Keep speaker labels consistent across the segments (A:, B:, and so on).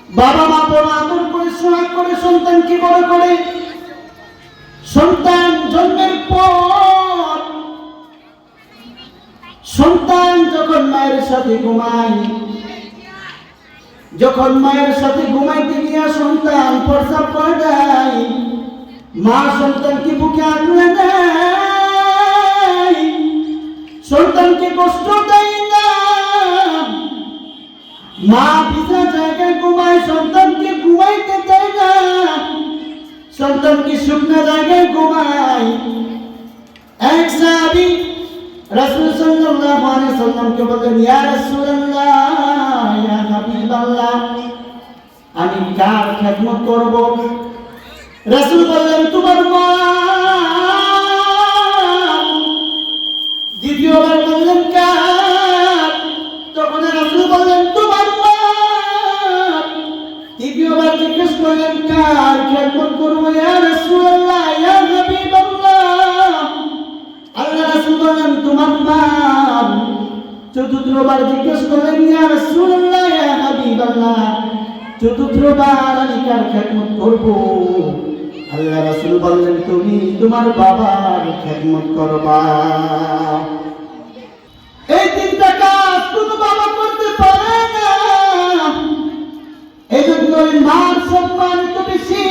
A: বাবা মা বড় আদর করে সোহাগ করে সন্তানকে বড় করে। সন্তান জন্মের পর সন্তান যখন মায়ের সাথে ঘুমায়, যখন মায়ের সাথে ঘুমাইতে গিয়া সন্তান প্রস্রাব করে দেয়, মা সন্তানকে বুকে আঁকড়ে দেয়, সন্তানকে কষ্ট দেয় না। মা ভিজা জায়গায় ঘুমায়, সন্তানকে ঘুমাইতে দেয় না, সন্তানকে শুকনো জায়গায় ঘুমায়। এক সাহাবী রাসূল সাল্লাল্লাহু আলাইহি সাল্লামকে বললেন, ইয়া রাসূলুল্লাহ, ইয়া হাবিবাল্লাহ, আমি কার খেদমত করব? রাসূল বললেন, তোমার মা। দ্বিতীয়বার বললেন, কার? তখন রাসূল বললেন, তোমার মা। তৃতীয়বার জিজ্ঞেস করলেন, কার খেদমত করব? ইয়া রাসূলুল্লাহ, ইয়া হাবিবাল্লাহ, আল্লাহ রাসূল বললেন, তোমার মা। চতুর্থবার জিজ্ঞেস করলেন, ইয়া রাসূলুল্লাহ, ইয়া হাবিবাল্লাহ, চতুর্থবার আমি কার খেদমত করব? আল্লাহ রাসূল বললেন, তুমি তোমার বাবার খেদমত করবা। এই তিনটা কাজ কোনো বাবা করতে পারে না। এই জন্য মার সম্মান তো বেশি।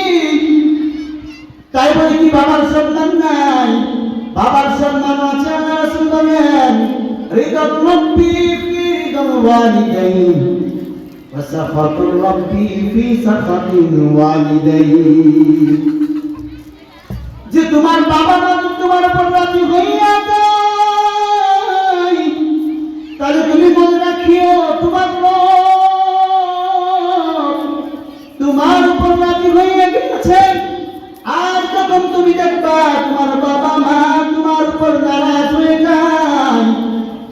A: তাই বলে কি বাবার সম্মান নাই? বাবার সম্মান আছে। আল্লাহ রাসূল বলেন, রিদাল রাব্বি ফি রিদাল ওয়ালিদাইন ওয়া সাখাতুর রাব্বি ফি সাখাতিল ওয়ালিদাইন। যে তোমার বাবা মা তোমার উপর রাজি হইয়া যায়, তাহলে তুমি মনে রাখিও তোমার রব তোমার উপর রাজি হইয়া গেছে। আর যখন তুমি দেখবা তোমার বাবা মা তোমার উপর নারাজ হয়ে যায়,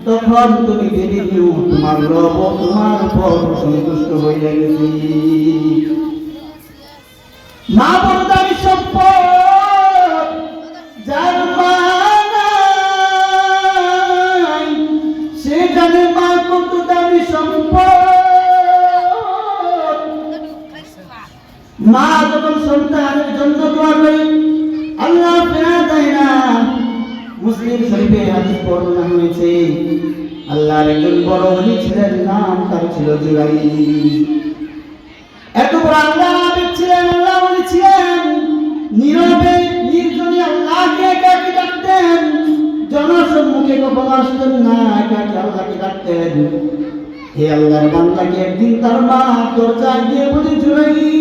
A: তখন তুমি ভেবে নিও তোমার রব তোমার উপর সন্তুষ্ট হইয়া গেছে। মা বড় দামি সম্পদ, যার মা নাই সে জানে মা কত দামি সম্পদ। মা যখন সন্তানের জন্য দোয়া করে, আল্লাহ ফেরা দেয় না। মুসলিম শরীফে হাদিস বর্ণনা হয়েছে, আল্লাহর একজন বড় ওলি ছিলেন, নাম তার ছিল জুরাইজ। এত বড় আল্লাহ আবেদ ছিলেন, আল্লাহ ওলি ছিলেন। নীরবে নির্জনে আল্লাহকে একাকী ডাকতেন, জনসম্মুখে কখনো আসতেন না, একাকী আল্লাহকে ডাকতেন। হে আল্লাহর বান্দাকে একদিন তার মা দরজায় গিয়ে বলে, জুরাইজ।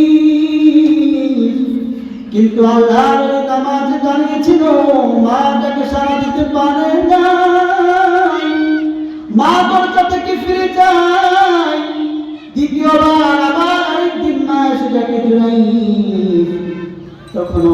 A: কিন্তু আল্লাহর নামাজে দাঁড়িয়েছিল, মা তাকে সাড়া দিতে পারে না। মা দরজা থেকে ফিরে যায়। দ্বিতীয়বার আবার আরেকদিন মা এসে ডাকে, জুরাইজ। তখন